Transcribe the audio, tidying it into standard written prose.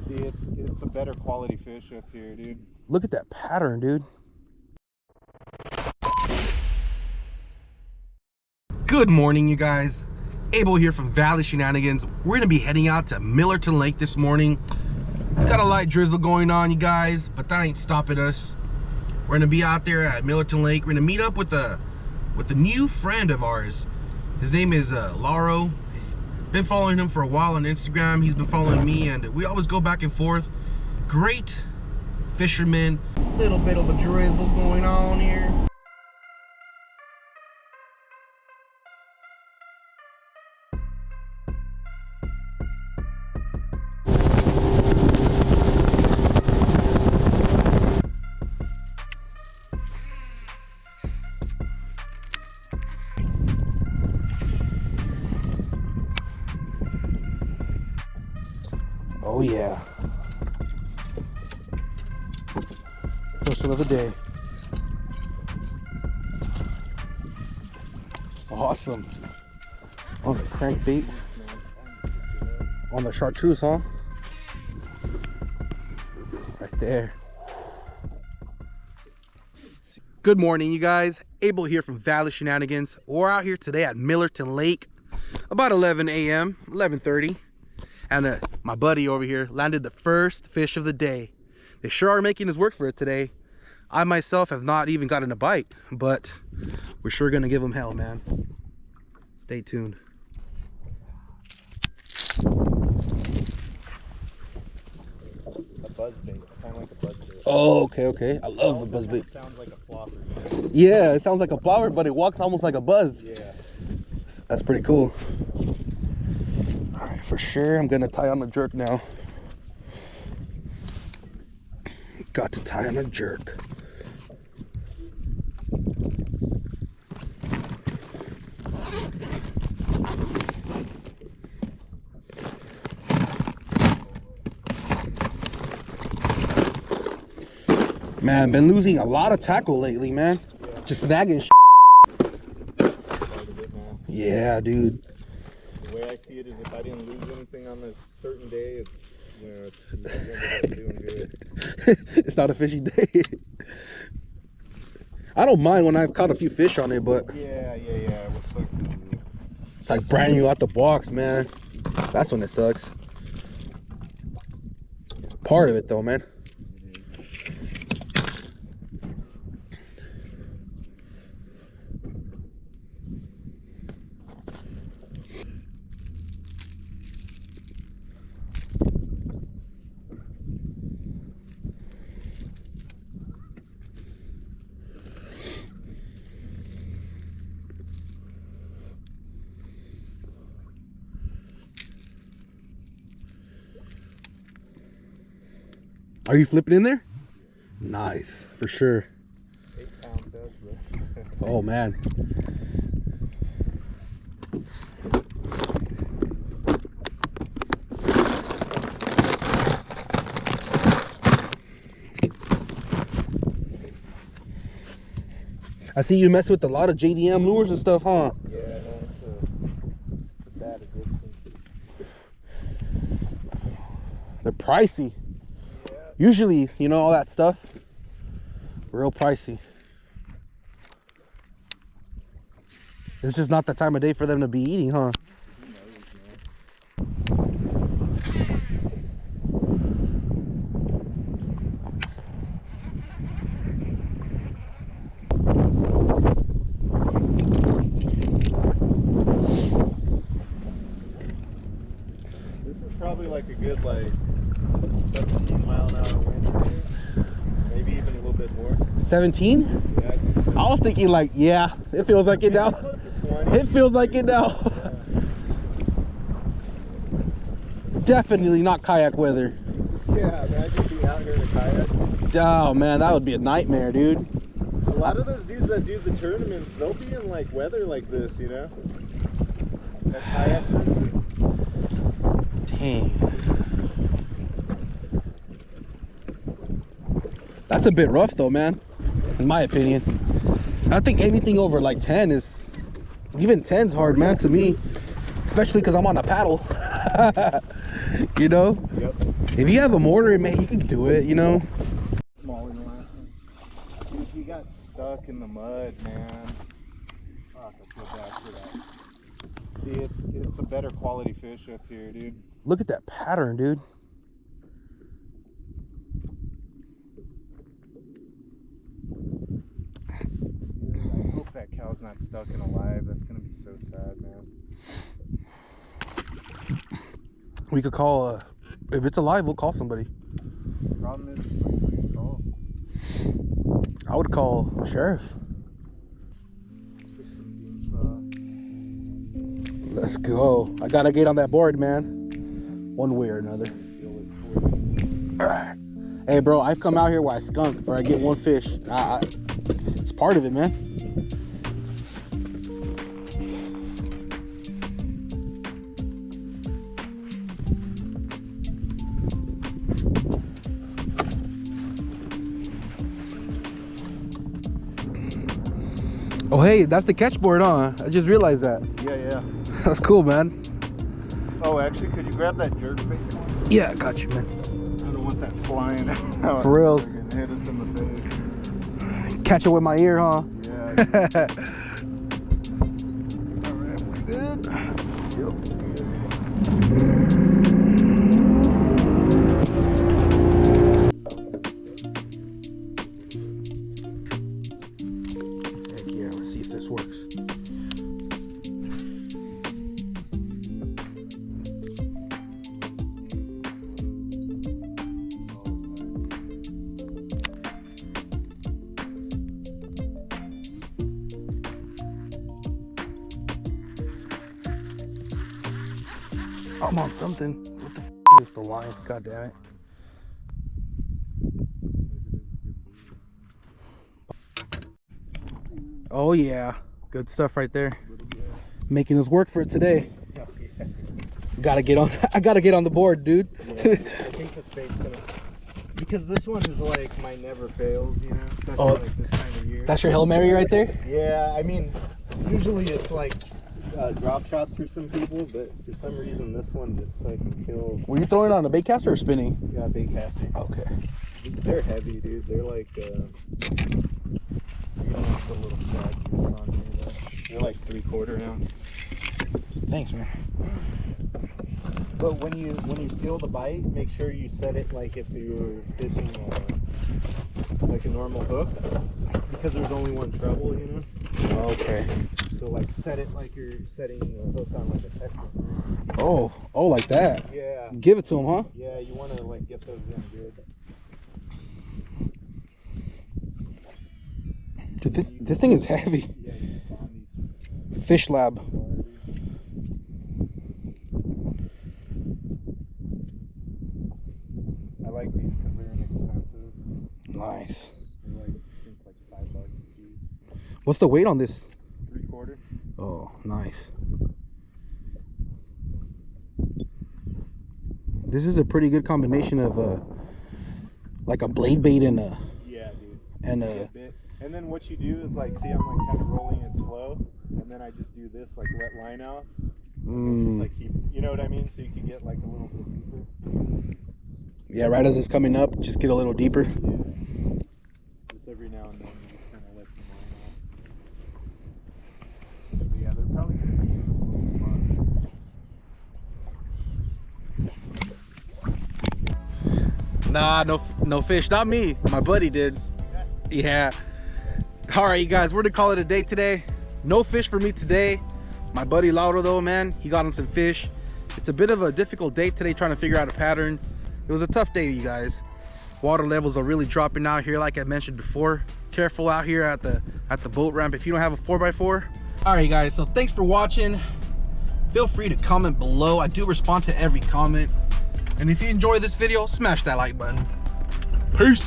See, it's a better quality fish up here, dude. Look at that pattern, dude. Good morning, you guys. Abel here from Valley Shenanigans. We're gonna be heading out to Millerton Lake this morning. Got a light drizzle going on, you guys, but that ain't stopping us. We're gonna be out there at Millerton Lake. We're gonna meet up with a new friend of ours. His name is Lauro. Been following him for a while on Instagram. He's been following me, and we always go back and forth. Great fisherman. Little bit of a drizzle going on here. Oh yeah. First one of the day. Awesome. On the crankbait. On the chartreuse, huh? Right there. Good morning, you guys. Abel here from Valley Shenanigans. We're out here today at Millerton Lake. About 11 a.m., 11:30. And my buddy over here landed the first fish of the day. They sure are making us work for it today. I myself have not even gotten a bite, but we're sure gonna give them hell, man. Stay tuned. A buzzbait, kind of like a buzzbait. Oh, okay. I love the buzzbait. Sounds like a flopper. Yeah, it sounds like a flower, but it walks almost like a buzz. Yeah. That's pretty cool. All right, for sure, I'm gonna tie on the jerk now. Got to tie on a jerk. Man, been losing a lot of tackle lately, man. Yeah. Just snagging Yeah, dude. The way I see it is, if I didn't lose anything on a certain day, it's, you know, it's ended up doing good. It's not a fishing day. I don't mind when I've caught a few fish on it, but Yeah. it's like brand new out the box, man. That's when it sucks. Part of it though, man. Are you flipping in there? Nice, for sure. 8 pound test, bro. Oh man. I see you mess with a lot of JDM lures and stuff, huh? Yeah, no, it's a bad addiction. They're pricey. Usually, you know, all that stuff, real pricey. It's just not the time of day for them to be eating, huh? This is probably like a good, 17 mile an hour wind here. Maybe even a little bit more. 17? Yeah. I was thinking yeah, it feels like it now. Close to 20. It feels like it now. Definitely not kayak weather. Yeah, imagine being out here in a kayak. Oh man, that would be a nightmare, dude. A lot of those dudes that do the tournaments, they'll be in weather like this, you know? That kayak tournament. Dang. That's a bit rough though, man, in my opinion. I think anything over 10 is, even 10's hard, man, to me, especially because I'm on a paddle. You know? Yep. If you have a mortar, man, you can do it, you know. Smaller than the last one. Dude, he got stuck in the mud, man. Fuck, I feel bad for that. See, it's a better quality fish up here, dude. Look at that pattern, dude. I hope that cow's not stuck and alive. That's gonna be so sad, man. We could call, if it's alive, we'll call somebody. Problem is, who do you call? I would call sheriff. Let's go. I gotta get on that board, man. One way or another. Alright. Hey, bro, I've come out here where I skunk, where I get one fish. It's part of it, man. Oh, hey, that's the catch board, huh? I just realized that. Yeah. That's cool, man. Oh, actually, could you grab that jerkbait? Yeah, I got you, man. I don't want that flying out. For reals. Hit us in the face. Catch it with my ear, huh? Yeah. Alright, we good? Yep. Heck yeah, let's see if this works. I'm on something. What the f is the line? God damn it. Oh yeah, good stuff right there. Making us work for it today. Gotta get on. I gotta get on the board, dude. Yeah, I think this bait's gonna, because this one is like my never fails, you know, especially like this time of year. That's your Hail Mary right there? Yeah, I mean, usually it's like drop shots for some people, but for some reason this one just fucking kills. Were you throwing it on a bait caster or spinning? Yeah, big casting. Okay. They're heavy, dude. They're like, you know, put a little shad juice on here, but they're like 3/4 ounce. Thanks, man. But when you feel the bite, make sure you set it like if you were fishing like a normal hook, because there's only one treble, you know. Okay. So like set it like you're setting a hook on like a Texas. Oh, like that. Yeah. Give it to him, huh? Yeah, you want to like get those in good. Dude, this thing is heavy. Yeah, you can bond these. Fish lab. I like these because they're inexpensive. Nice. They're like, I think like $5 a piece. What's the weight on this? 3/4. Oh, nice. This is a pretty good combination of like a blade bait and a Yeah, dude. and And then what you do is like, see, I'm like kind of rolling it slow, and then I just do this, like let line out, and just like keep, you know what I mean? So you can get like a little bit deeper. yeah, right as it's coming up, just get a little deeper. Yeah. Just every now and then, you just kind of let the line out. But yeah, they're probably gonna be in a little spot. Nah, no fish. Not me. My buddy did. Yeah. All right, you guys, we're gonna call it a day today. No fish for me today. My buddy Lauro, though, man, he got him some fish. It's a bit of a difficult day today trying to figure out a pattern. It was a tough day, you guys. Water levels are really dropping out here, like I mentioned before. Careful out here at the boat ramp if you don't have a 4x4. All right, guys, so thanks for watching. Feel free to comment below. I do respond to every comment. And if you enjoy this video, smash that like button. Peace.